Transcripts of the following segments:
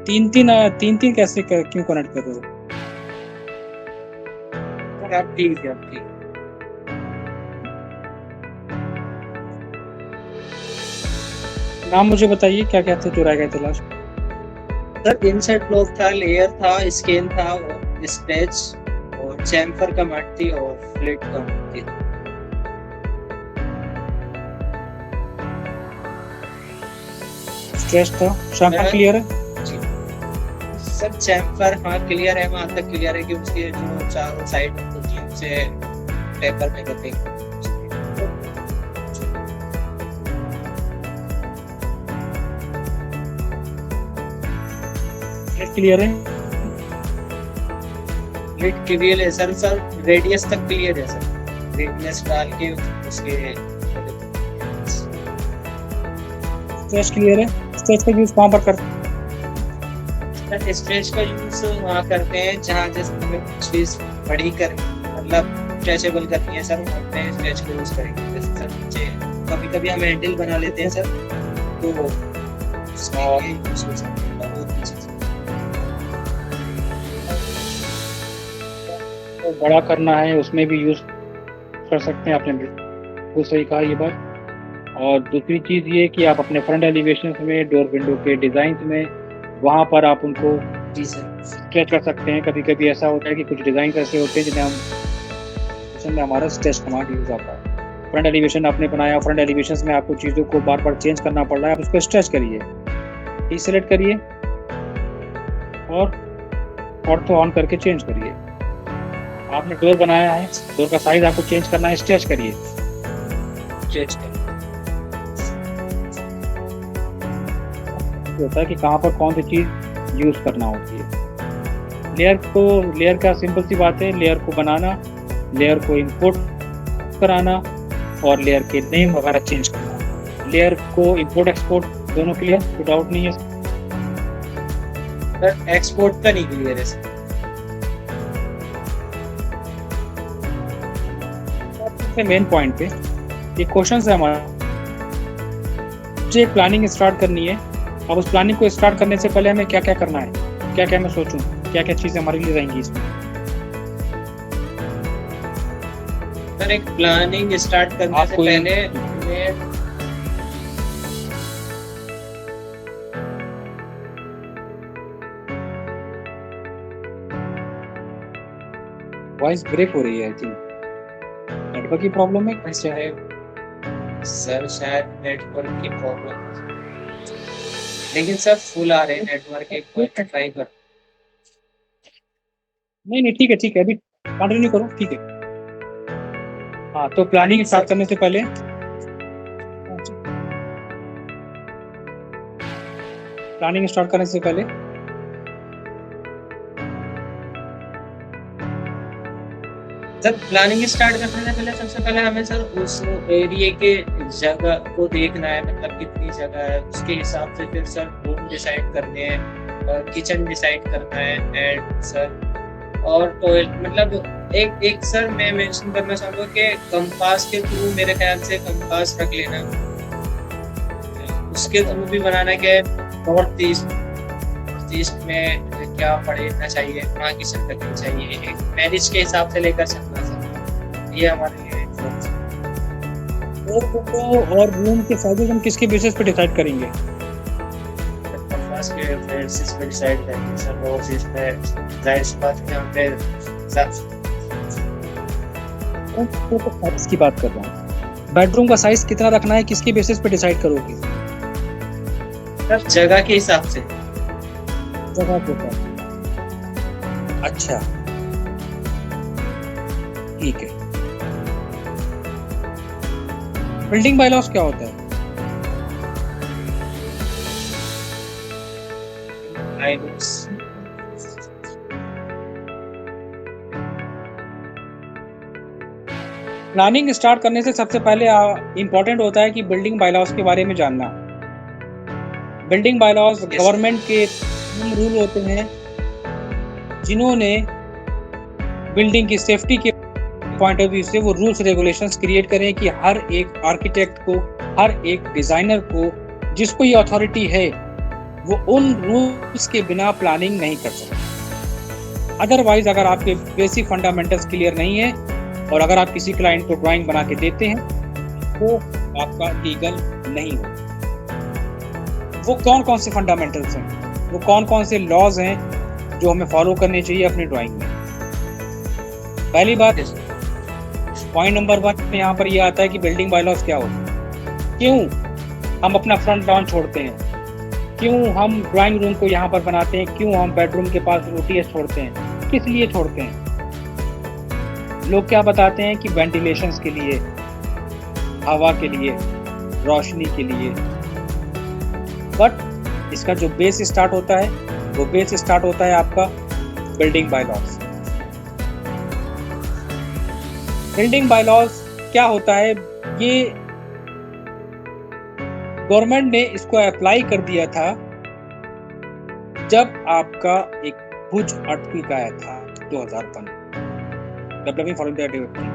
तीन तीन कैसे क्यों कनेक्ट कर रहे हो? अब ठीक है, अब ठीक। नाम मुझे बताइए क्या क्या थे जो रह गए थे लास्ट? सर इनसेट ब्लॉक था, लेयर था, स्कैन था और स्ट्रेच और चैम्फर का मट थी और फ्लिट का मट थी। स्ट्रेच था, शैम्पर क्लियर है? सर चैम्फर हाँ क्लियर है, वहाँ तक क्लियर है कि उसके जो चारों साइड होती है उसे पेपर में करते हैं। क्लियर है? लिट क्लियर है सर, सर रेडियस तक क्लियर है सर, रेडियस डाल के उसके। स्ट्रेच क्लियर है? स्ट्रेच का यूज कहाँ पर करते हैं? स्ट्रेच का यूज वहाँ करते हैं जहाँ जैसे हमें कुछ चीज बड़ी कर मतलब स्ट्रेचेबल करनी है सर, वहाँ पे स्ट्रेच का यूज करेंगे। जैसे सर नीचे कभी कभी हम हैंडल बना लेते हैं सर, तो उसके लिए यूज हो सकते हैं बहुत ही चीज़। तो बड़ा करना है उसमें भी यूज कर सकते हैं, आपने बिल्कुल सही कहा ये बात। और दूसरी चीज़ ये कि आप अपने फ्रंट एलिवेशन में, डोर विंडो के डिज़ाइन में, वहाँ पर आप उनको जी सर स्ट्रेच कर सकते हैं। कभी कभी ऐसा होता है कि कुछ डिज़ाइन ऐसे होते हैं जिन्हें हम उसमें हमारा स्ट्रेच कमांड यूज आता है। फ्रंट एलिवेशन आपने बनाया, फ्रंट एलिवेशन में आपको चीज़ों को बार बार चेंज करना पड़ रहा है, आप उसको स्ट्रेच करिए, ई सेलेक्ट करिए और ऑर्थो ऑन करके चेंज करिए। आपने डोर बनाया है, डोर का साइज आपको चेंज करना है, स्ट्रेच करिए। स्ट्रेच कर होता है कि कहाँ पर कौन सी चीज़ यूज़ करना होती है। लेयर का सिंपल सी बात है, लेयर को बनाना, लेयर को इंपोर्ट कराना और लेयर के नेम वगैरह चेंज करना। लेयर को इंपोर्ट एक्सपोर्ट दोनों क्लियर, कोई डाउट नहीं है सर? एक्सपोर्ट का नहीं क्लियर है सर। मेन पॉइंट पे एक क्वेश्चन है हमारा, मुझे एक प्लानिंग स्टार्ट करनी है। अब उस प्लानिंग को स्टार्ट करने से पहले हमें क्या क्या करना है, क्या क्या मैं सोचूं, क्या क्या चीज़ें हमारे लिए रहेंगी इसमें? सर एक प्लानिंग स्टार्ट करने से पहले वॉइस ब्रेक हो रही है, आई थिंक नेटवर्क की प्रॉब्लम है कैसे है? सर शायद नेटवर्क की प्रॉब्लम, लेकिन सर फुल आ रहे हैं नेटवर्क, एक बार ट्राई कर। नहीं नहीं ठीक है ठीक है, अभी कंटिन्यू करो, ठीक है। हाँ तो प्लानिंग स्टार्ट करने से पहले सर प्लानिंग स्टार्ट करने से पहले सबसे पहले हमें सर उस एरिया के जगह को देखना है, मतलब कितनी जगह है, उसके हिसाब से फिर सर रूम डिसाइड करने हैं, किचन डिसाइड करना है एंड सर और टॉयलेट। मतलब एक सर मैं मेंशन करना चाहूँगा कि कंपास के थ्रू, मेरे ख्याल से कंपास रख लेना, उसके थ्रू भी बनाना कि नॉर्थ ईस्ट में क्या पढ़ना चाहिए, कहाँ किचन करनी चाहिए, एक मैरिज के हिसाब से लेकर चलना चाहिए, ये हमारे लिए और रूम के साइज हम किसके बेसिस पे डिसाइड करेंगे? कंपास के बेसिस पे डिसाइड करेंगे सर। नॉर्थ ईस्ट में जाहिर सी बात है यहाँ पे साइज की बात कर रहा हूँ, बेडरूम का साइज कितना रखना है किसके बेसिस पे डिसाइड करोगे? सर जगह के हिसाब से। जगह के ऊपर, अच्छा ठीक है। बिल्डिंग बायलॉज क्या होता है? प्लानिंग स्टार्ट करने से सबसे पहले इम्पोर्टेंट होता है कि बिल्डिंग बायलॉज के बारे में जानना। बिल्डिंग बायलॉज गवर्नमेंट के रूल होते हैं जिन्होंने बिल्डिंग की सेफ्टी के पॉइंट ऑफ व्यू से वो रूल्स रेगुलेशंस क्रिएट करें कि हर एक आर्किटेक्ट को, हर एक डिज़ाइनर को जिसको ये अथॉरिटी है वो उन रूल्स के बिना प्लानिंग नहीं कर सकता। अदरवाइज अगर आपके बेसिक फंडामेंटल्स क्लियर नहीं है और अगर आप किसी क्लाइंट को ड्राइंग बना के देते हैं वो आपका लीगल नहीं हो। वो कौन कौन से फंडामेंटल्स हैं, वो कौन कौन से लॉज हैं जो हमें फॉलो करने चाहिए अपनी ड्राइंग में। पहली बात, पॉइंट नंबर 1 में यहाँ पर ये आता है कि बिल्डिंग बायलॉज क्या होता है, क्यों हम अपना फ्रंट लॉन छोड़ते हैं, क्यों हम ड्राइंग रूम को यहाँ पर बनाते हैं, क्यों हम बेडरूम के पास ओटीएस छोड़ते हैं, किस लिए छोड़ते हैं। लोग क्या बताते हैं कि वेंटिलेशन के लिए, हवा के लिए, रोशनी के लिए, बट इसका जो बेस स्टार्ट होता है वो बेस स्टार्ट होता है आपका बिल्डिंग बायलॉज। बिल्डिंग बायलॉज क्या होता है, ये गवर्नमेंट ने इसको अप्लाई कर दिया था जब आपका एक भुज अर्थक्वेक आया था 2001। Developing following the development.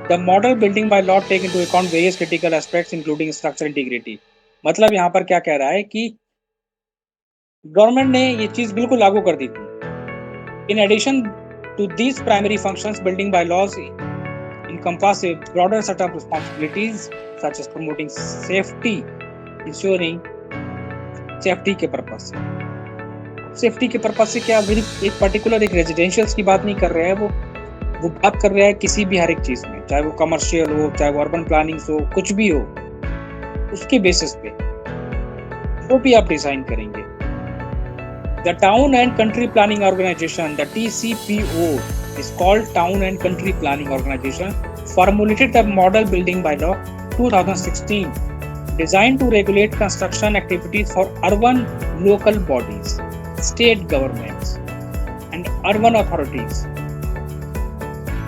The model building by law take into account various critical aspects including structural integrity. मतलब यहाँ पर क्या कह रहा है कि गवर्नमेंट ने ये चीज बिल्कुल लागू कर दी थी। In addition to these primary functions, building bylaws encompass a broader set of responsibilities such as promoting safety, ensuring safety के पर्पज से। सेफ्टी के पर्पज से क्या, एक पर्टिकुलर एक रेजिडेंशियल्स की बात नहीं कर रहे हैं, वो बात कर रहा है किसी भी हर एक चीज में, चाहे वो कमर्शियल हो, चाहे वो अर्बन प्लानिंग हो, कुछ भी हो, उसके बेसिस पे जो भी आप डिजाइन करेंगे। The town and country planning organisation, the TCPO is called Town and Country Planning Organization, formulated the Model Building Bylaw 2016, designed to regulate construction activities for urban local bodies, state governments, and urban authorities.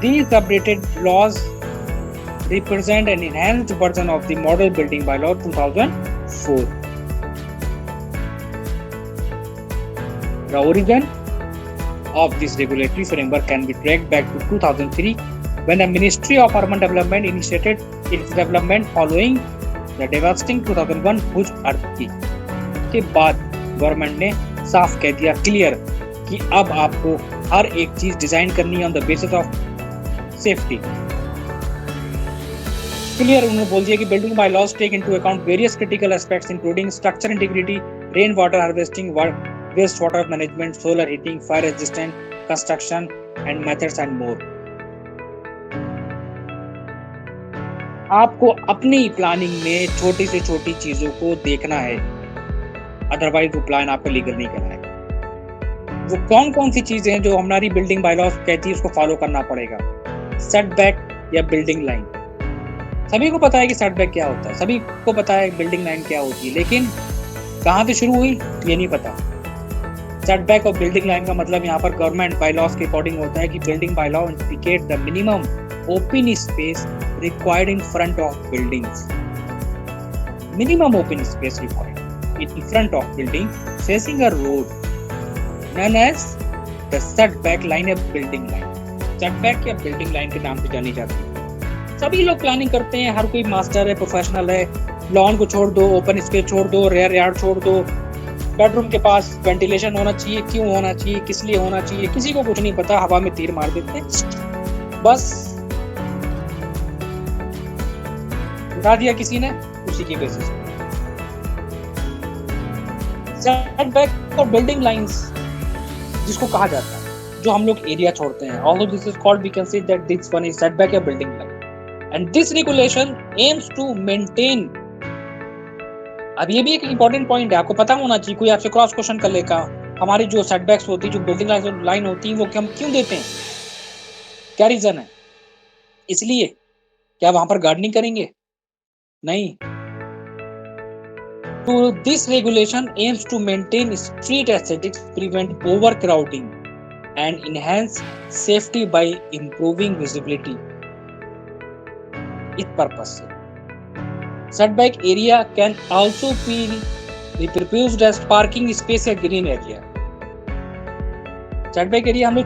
These updated laws represent an enhanced version of the Model Building Bylaw 2004. The origin of this regulatory framework can be tracked back to 2003 when the Ministry of Urban Development initiated its development following the devastating 2001 Bhuj earthquake के बाद government ने साफ कह दिया, clear, कि अब आपको हर एक चीज डिजाइन करनी है on the basis of safety. Clear उन्होंने बोल दिया कि building bylaws take into account various critical aspects including structure integrity, rain water harvesting, waste water management, solar heating, fire resistant construction and methods and more. आपको अपनी planning में छोटी से छोटी चीजों को देखना है, अदरवाइज वो प्लान आपका लीगल नहीं कराएगा। वो कौन कौन सी चीजें हैं जो हमारी बिल्डिंग बायलॉज कहती है उसको फॉलो करना पड़ेगा। सेटबैक या बिल्डिंग लाइन, सभी को पता है कि सेटबैक क्या होता है, सभी को पता है बिल्डिंग लाइन क्या होती है, लेकिन कहाँ से शुरू हुई ये नहीं पता। सेटबैक और बिल्डिंग लाइन का मतलब यहाँ पर गवर्नमेंट बायलॉज के अकॉर्डिंग होता है कि building bylaw indicate the minimum open space required in front of buildings. Minimum open space required in front of building facing a road known as the setback line या building line। setback या building line के नाम से जानी जाती है। सभी लोग प्लानिंग करते हैं, हर कोई मास्टर है, प्रोफेशनल है, लॉन को छोड़ दो, ओपन स्पेस छोड़ दो, रेयर यार्ड छोड़ दो, बेडरूम के पास वेंटिलेशन होना चाहिए, क्यों होना चाहिए, किस लिए होना चाहिए, किसी को कुछ नहीं पता, हवा में तीर मार देते हैं, बस उठा दिया किसी ने उसी की बेसिस पे। सेटबैक और बिल्डिंग लाइंस जिसको कहा जाता है, जो हम लोग एरिया छोड़ते हैं, although this is called, we can say that this one is setback या building line, and this regulation aims to maintain। अब ये भी एक important point है, आपको पता होना चाहिए, कोई आपसे क्रॉस क्वेश्चन कर लेगा, हमारी जो सेटबैक्स होती है, जो बिल्डिंग लाइन होती है, वो हम क्यों देते हैं, क्या रीजन है, इसलिए क्या वहां पर गार्डनिंग करेंगे, नहीं। So this regulation aims to maintain street aesthetics, prevent overcrowding, and enhance safety by improving visibility। इस पर्पस से setback area can also be proposed as parking space या green area। setback area हम लोग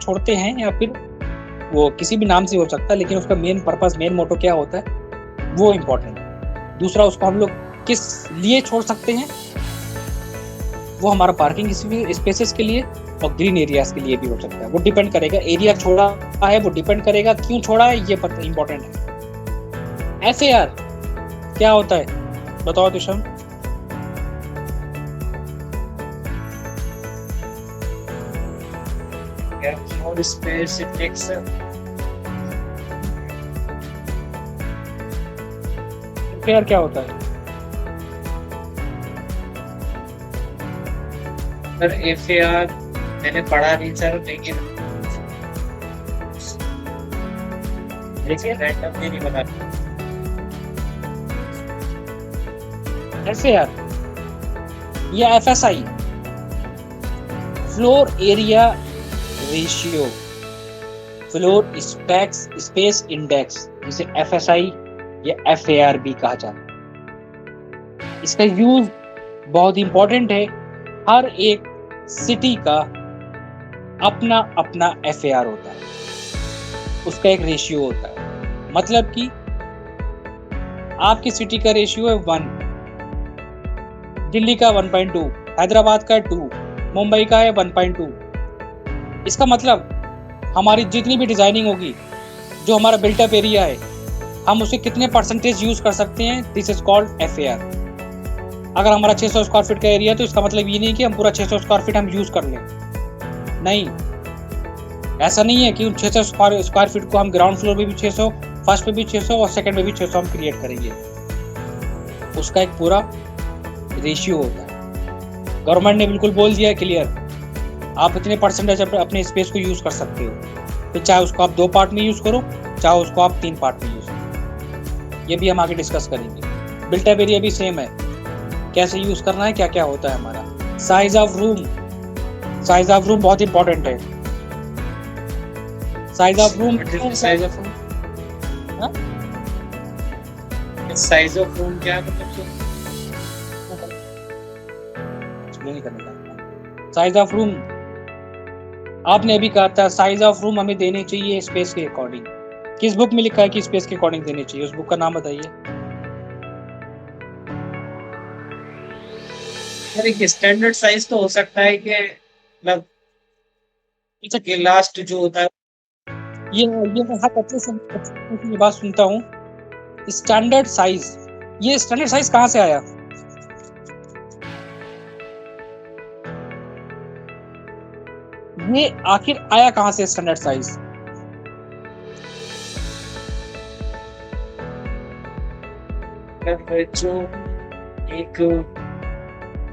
छोड़ते हैं या फिर वो किसी भी नाम से हो सकता है, लेकिन उसका मेन पर्पस, मेन मोटो क्या होता है वो इम्पोर्टेंट है। दूसरा, उसको हम लोग किस लिए छोड़ सकते हैं? वो हमारा पार्किंग स्पेसेस के लिए और ग्रीन एरियाज के लिए भी हो सकता है। वो डिपेंड करेगा, एरिया छोड़ा है वो डिपेंड करेगा क्यों छोड़ा है, ये पता इंपॉर्टेंट है। FAR क्या होता है बताओ दिशम? more space it takes FAR क्या होता है? सर FAR मैंने पढ़ा नहीं सर, लेकिन रैंडम नहीं बता। FAR या FSI floor area ratio, floor space index, जिसे FSI या FAR भी कहा जाता है। इसका यूज बहुत इंपॉर्टेंट है। हर एक सिटी का अपना अपना FAR होता है, उसका एक रेशियो होता है। मतलब कि आपकी सिटी का रेशियो है 1, दिल्ली का 1.2, हैदराबाद का 2, मुंबई का है 1.2। इसका मतलब हमारी जितनी भी डिजाइनिंग होगी, जो हमारा बिल्टअप एरिया है, हम उसे कितने परसेंटेज यूज कर सकते हैं, दिस इज कॉल्ड FAR। अगर हमारा 600 स्क्वायर फीट का एरिया है तो इसका मतलब ये नहीं कि हम पूरा 600 स्क्वायर फीट हम यूज कर लें। नहीं, ऐसा नहीं है कि उन 600 स्क्वायर फीट को हम ग्राउंड फ्लोर पे भी 600, फर्स्ट पे भी 600 और सेकंड पे भी 600 हम क्रिएट करेंगे। उसका एक पूरा रेशियो होता है। गवर्नमेंट ने बिल्कुल बोल दिया है क्लियर, आप इतने परसेंटेज अपने स्पेस को यूज कर सकते हो। फिर चाहे उसको आप 2 पार्ट में यूज करो, चाहे उसको आप 3 पार्ट में यूज करो। ये भी हम आगे डिस्कस करेंगे। बिल्टअप एरिया भी सेम है, कैसे यूज करना है, क्या क्या होता है हमारा। Size of room, size of room बहुत इंपॉर्टेंट है। Size of room, size of room, size of room क्या है मतलब? साइज ऑफ रूम आपने अभी कहा था, साइज ऑफ रूम हमें देने चाहिए स्पेस के अकॉर्डिंग। किस बुक में लिखा है कि स्पेस के अकॉर्डिंग देनी चाहिए? उस बुक का नाम बताइए। सर एक स्टैंडर्ड साइज तो हो सकता है कि मतलब कि लास्ट जो होता है ये मैं हर बच्चे से ये बात सुनता हूँ, स्टैंडर्ड साइज। ये स्टैंडर्ड साइज कहाँ से आया? ये आखिर आया कहाँ से स्टैंडर्ड साइज? जो एक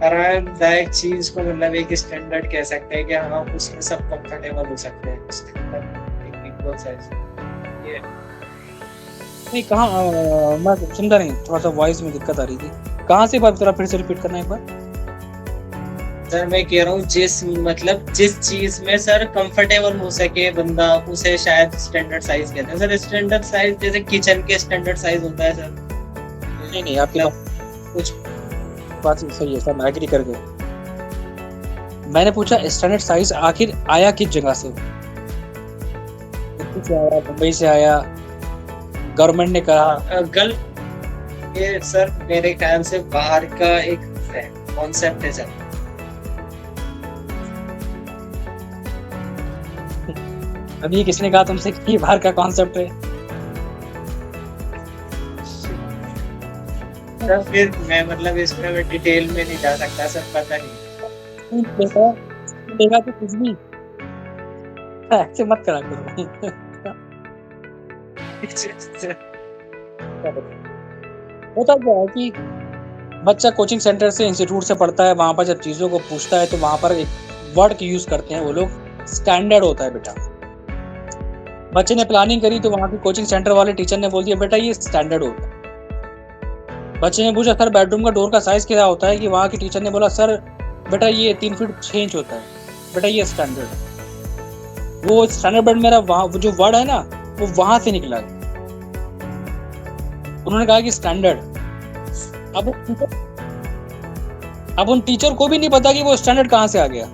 आरामदायक चीज को मतलब एक स्टैंडर्ड कह सकते हैं कि हाँ उसमें सब कंफर्टेबल हो सकते हैं। नहीं कहाँ, मैं समझा नहीं, थोड़ा सा वॉइस में दिक्कत आ रही थी। कहाँ से बात करा, फिर से रिपीट करना एक बार। सर मैं कह रहा हूँ जिस चीज में सर कंफर्टेबल हो सके बंदा, उसे शायद स्टैंडर्ड साइज कहते हैं। सर स्टैंडर्ड साइज जैसे किचन के स्टैंडर्ड साइज होता है सर। नहीं आपकी कुछ बात सही है सर, मैं एग्री कर गया। मैंने पूछा स्टैंडर्ड साइज आखिर आया किस जगह से? दिल्ली से आया, मुंबई से आया, गवर्नमेंट ने कहा? ये सर मेरे ख्याल से बाहर का एक कॉन्सेप्ट है सर। अभी किसने कहा तुमसे कि बाहर का कॉन्सेप्ट है? सर फिर मैं मतलब इसमें मैं डिटेल में नहीं जा सकता सर, पता नहीं। देखा तो कुछ भी ऐसे मत करा करो। होता क्या है कि बच्चा कोचिंग सेंटर से, इंस्टीट्यूट से पढ़ता है, वहां पर जब चीजों को पूछता है तो वहां पर एक वर्ड की यूज करते हैं वो लोग, स्टैंडर्ड होता है बेटा। बच्चे ने प्लानिंग करी तो वहां की कोचिंग सेंटर वाले टीचर ने बोल दिया बेटा ये स्टैंडर्ड होता है। बच्चे ने पूछा सर बेडरूम का डोर का साइज क्या होता है, कि वहां की टीचर ने बोला सर बेटा ये 3 फीट 6 इंच होता है, बेटा ये स्टैंडर्ड है। वो स्टैंडर्ड वर्ड मेरा वहां जो वर्ड है ना वो वहां से निकला है। उन्होंने कहा कि स्टैंडर्ड। अब उन टीचर को भी नहीं पता कि वो स्टैंडर्ड कहां से आ गया।